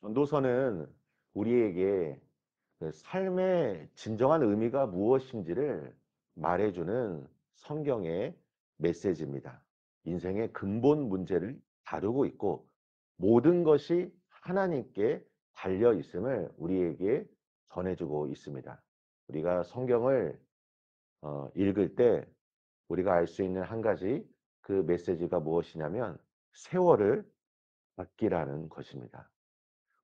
전도서는 우리에게 그 삶의 진정한 의미가 무엇인지를 말해주는 성경의 메시지입니다. 인생의 근본 문제를 다루고 있고 모든 것이 하나님께 달려 있음을 우리에게 전해주고 있습니다. 우리가 성경을 읽을 때 우리가 알 수 있는 한 가지 그 메시지가 무엇이냐면 세월을 아끼라는 것입니다.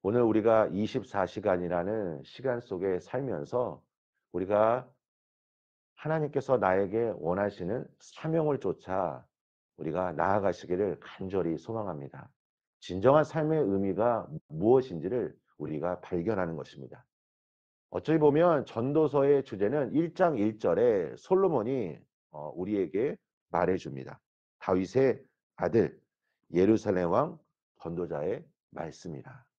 오늘 우리가 24시간이라는 시간 속에 살면서 우리가 하나님께서 나에게 원하시는 사명을 쫓아 우리가 나아가시기를 간절히 소망합니다. 진정한 삶의 의미가 무엇인지를 우리가 발견하는 것입니다. 어찌 보면 전도서의 주제는 1장 1절에 솔로몬이 우리에게 말해줍니다. 다윗의 아들 예루살렘 왕 전도자의 말씀이라.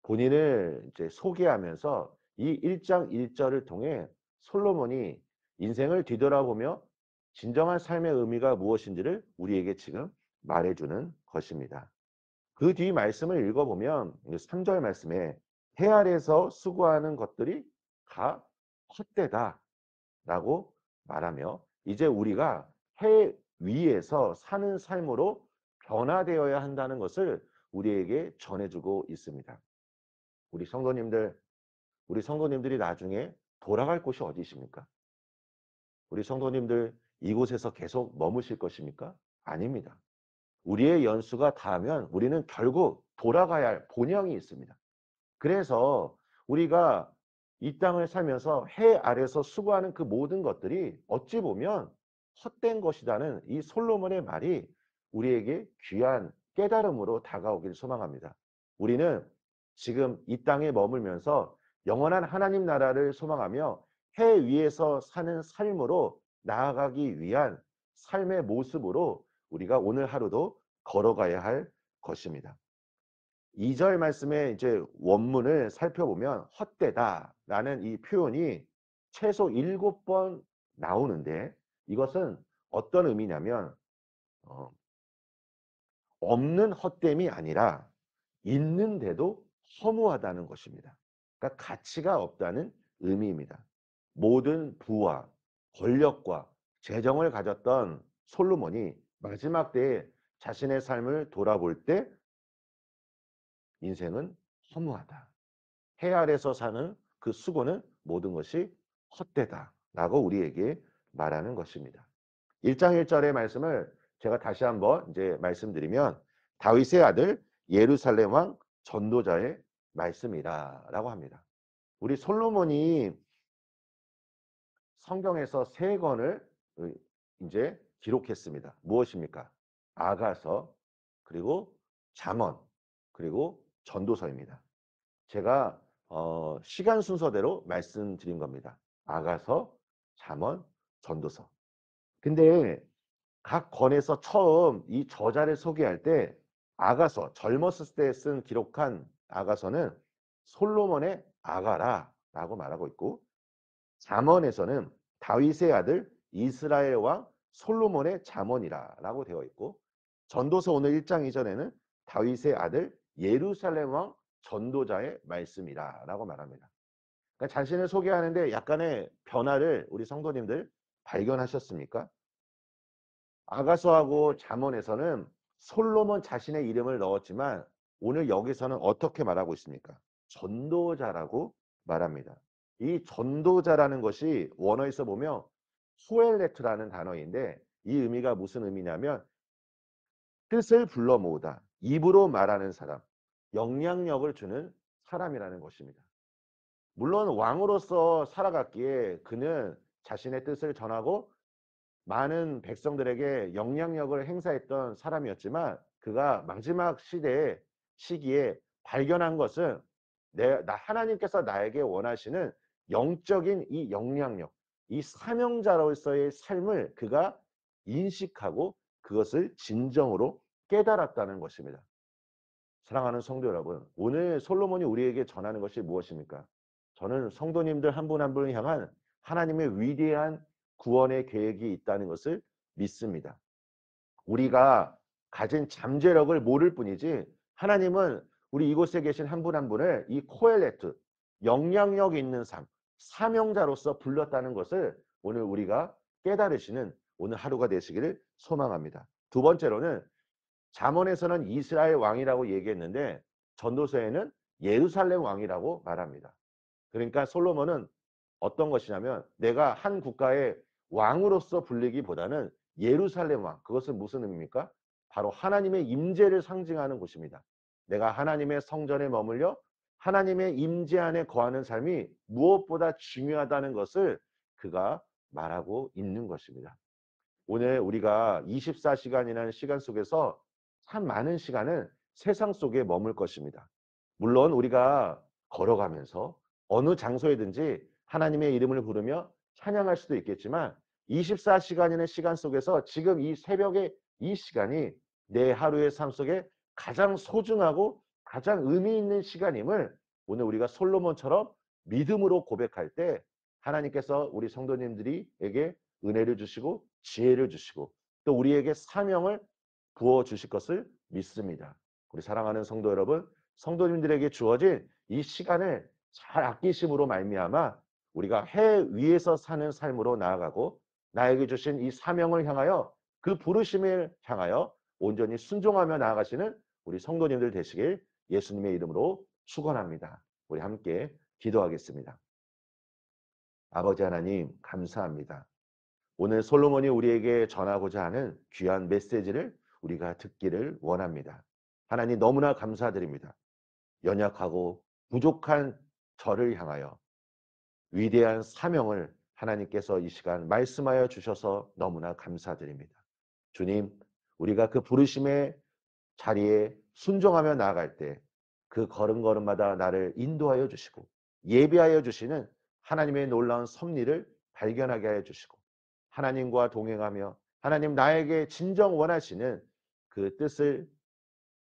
본인을 이제 소개하면서 이 1장 1절을 통해 솔로몬이 인생을 뒤돌아보며 진정한 삶의 의미가 무엇인지를 우리에게 지금 말해주는 것입니다. 그 뒤 말씀을 읽어보면 3절 말씀에 해 아래에서 수고하는 것들이 다 헛되다라고 말하며 이제 우리가 해 위에서 사는 삶으로 변화되어야 한다는 것을 우리에게 전해주고 있습니다. 우리 성도님들, 우리 성도님들이 나중에 돌아갈 곳이 어디십니까? 우리 성도님들 이곳에서 계속 머무실 것입니까? 아닙니다. 우리의 연수가 닿으면 우리는 결국 돌아가야 할 본향이 있습니다. 그래서 우리가 이 땅을 살면서 해 아래서 수고하는 그 모든 것들이 어찌 보면 헛된 것이라는 이 솔로몬의 말이 우리에게 귀한 깨달음으로 다가오길 소망합니다. 우리는 지금 이 땅에 머물면서 영원한 하나님 나라를 소망하며 해 위에서 사는 삶으로 나아가기 위한 삶의 모습으로 우리가 오늘 하루도 걸어가야 할 것입니다. 2절 말씀의 이제 원문을 살펴보면 헛되다라는 이 표현이 최소 7번 나오는데 이것은 어떤 의미냐면 어, 없는 헛됨이 아니라 있는데도 허무하다는 것입니다. 그러니까 가치가 없다는 의미입니다. 모든 부와 권력과 재정을 가졌던 솔로몬이 마지막 때에 자신의 삶을 돌아볼 때 인생은 허무하다. 해 아래서 사는 그 수고는 모든 것이 헛되다라고 우리에게 말하는 것입니다. 1장 1절의 말씀을 제가 다시 한번 이제 말씀드리면 다윗의 아들 예루살렘 왕 전도자의 말씀이다라고 합니다. 우리 솔로몬이 성경에서 3권을 이제 기록했습니다. 무엇입니까? 아가서, 그리고 잠언, 그리고 전도서입니다. 제가 시간 순서대로 말씀드린 겁니다. 아가서, 잠언, 전도서. 근데 각 권에서 처음 이 저자를 소개할 때 아가서, 젊었을 때 쓴 기록한 아가서는 솔로몬의 아가라라고 말하고 있고 잠언에서는 다윗의 아들 이스라엘 왕 솔로몬의 잠언이라고 되어 있고 전도서 오늘 1장 이전에는 다윗의 아들 예루살렘 왕 전도자의 말씀이라고 말합니다. 그러니까 자신을 소개하는데 약간의 변화를 우리 성도님들 발견하셨습니까? 아가서하고 잠언에서는 솔로몬 자신의 이름을 넣었지만 오늘 여기서는 어떻게 말하고 있습니까? 전도자라고 말합니다. 이 전도자라는 것이 원어에서 보면 후엘레트라는 단어인데 이 의미가 무슨 의미냐면 뜻을 불러 모으다, 입으로 말하는 사람, 영향력을 주는 사람이라는 것입니다. 물론 왕으로서 살아갔기에 그는 자신의 뜻을 전하고 많은 백성들에게 영향력을 행사했던 사람이었지만 그가 마지막 시기에 발견한 것은 하나님께서 나에게 원하시는 영적인 이 영향력, 이 사명자로서의 삶을 그가 인식하고 그것을 진정으로 깨달았다는 것입니다. 사랑하는 성도 여러분, 오늘 솔로몬이 우리에게 전하는 것이 무엇입니까? 저는 성도님들 한 분 한 분을 향한 하나님의 위대한 구원의 계획이 있다는 것을 믿습니다. 우리가 가진 잠재력을 모를 뿐이지 하나님은 우리 이곳에 계신 한 분 한 분을 이 코엘레트, 영향력 있는 삶, 사명자로서 불렀다는 것을 오늘 우리가 깨달으시는 오늘 하루가 되시기를 소망합니다. 두 번째로는 잠언에서는 이스라엘 왕이라고 얘기했는데 전도서에는 예루살렘 왕이라고 말합니다. 그러니까 솔로몬은 어떤 것이냐면 내가 한 국가의 왕으로서 불리기보다는 예루살렘 왕, 그것은 무슨 의미입니까? 바로 하나님의 임재를 상징하는 곳입니다. 내가 하나님의 성전에 머물려 하나님의 임재 안에 거하는 삶이 무엇보다 중요하다는 것을 그가 말하고 있는 것입니다. 오늘 우리가 24시간이라는 시간 속에서 참 많은 시간을 세상 속에 머물 것입니다. 물론 우리가 걸어가면서 어느 장소에든지 하나님의 이름을 부르며 찬양할 수도 있겠지만 24시간이라는 시간 속에서 지금 이 새벽의 이 시간이 내 하루의 삶 속에 가장 소중하고 가장 의미 있는 시간임을 오늘 우리가 솔로몬처럼 믿음으로 고백할 때 하나님께서 우리 성도님들에게 은혜를 주시고 지혜를 주시고 또 우리에게 사명을 부어 주실 것을 믿습니다. 우리 사랑하는 성도 여러분, 성도님들에게 주어진 이 시간을 잘 아끼심으로 말미암아 우리가 해 위에서 사는 삶으로 나아가고 나에게 주신 이 사명을 향하여 그 부르심을 향하여 온전히 순종하며 나아가시는 우리 성도님들 되시길 예수님의 이름으로 축원합니다. 우리 함께 기도하겠습니다. 아버지 하나님 감사합니다. 오늘 솔로몬이 우리에게 전하고자 하는 귀한 메시지를 우리가 듣기를 원합니다. 하나님 너무나 감사드립니다. 연약하고 부족한 저를 향하여 위대한 사명을 하나님께서 이 시간 말씀하여 주셔서 너무나 감사드립니다. 주님, 우리가 그 부르심의 자리에 순종하며 나아갈 때 그 걸음걸음마다 나를 인도하여 주시고 예비하여 주시는 하나님의 놀라운 섭리를 발견하게 하여 주시고 하나님과 동행하며 하나님 나에게 진정 원하시는 그 뜻을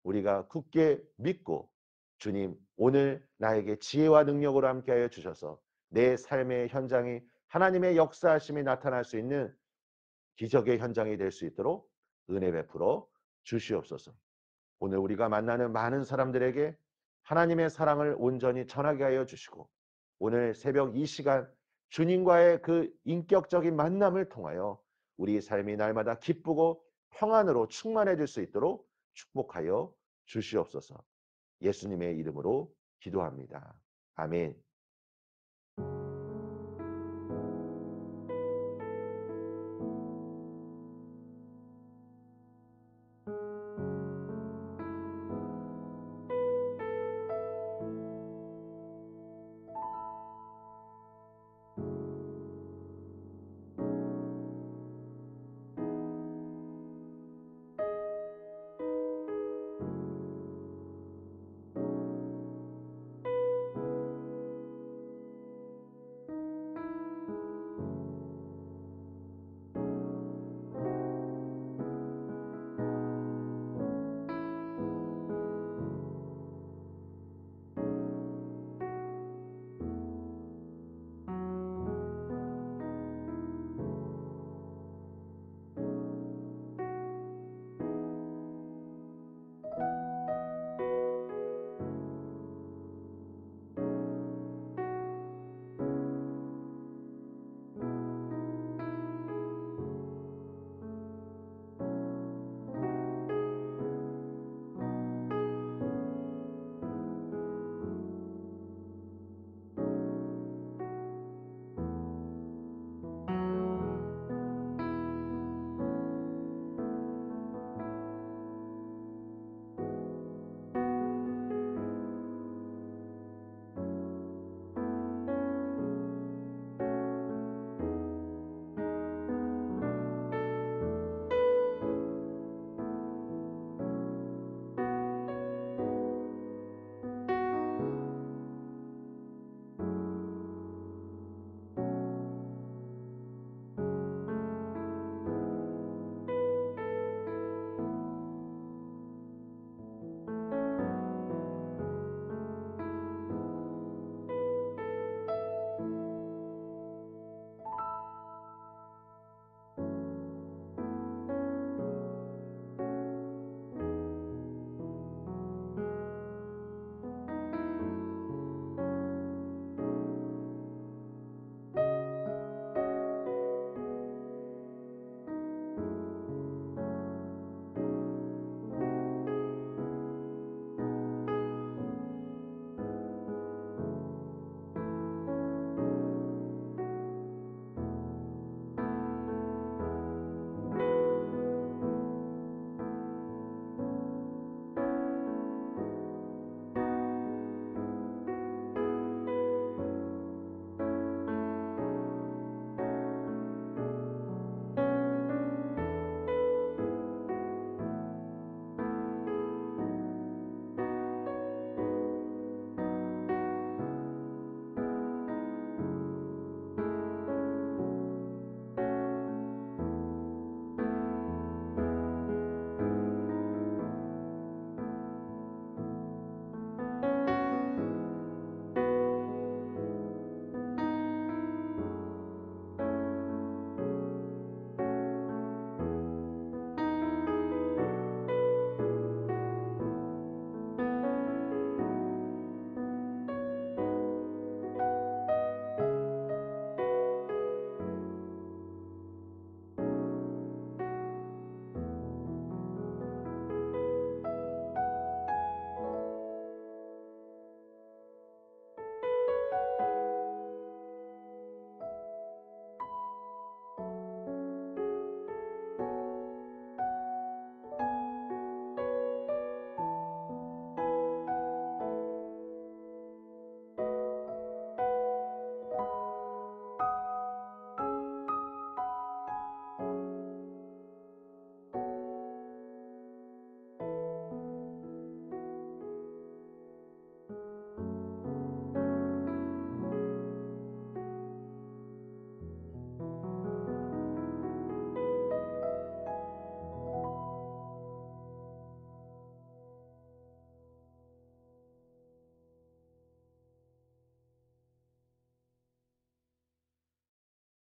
우리가 굳게 믿고 주님 오늘 나에게 지혜와 능력으로 함께하여 주셔서 내 삶의 현장이 하나님의 역사하심이 나타날 수 있는 기적의 현장이 될 수 있도록 은혜 베풀어 주시옵소서. 오늘 우리가 만나는 많은 사람들에게 하나님의 사랑을 온전히 전하게 하여 주시고 오늘 새벽 이 시간 주님과의 그 인격적인 만남을 통하여 우리 삶이 날마다 기쁘고 평안으로 충만해질 수 있도록 축복하여 주시옵소서. 예수님의 이름으로 기도합니다. 아멘.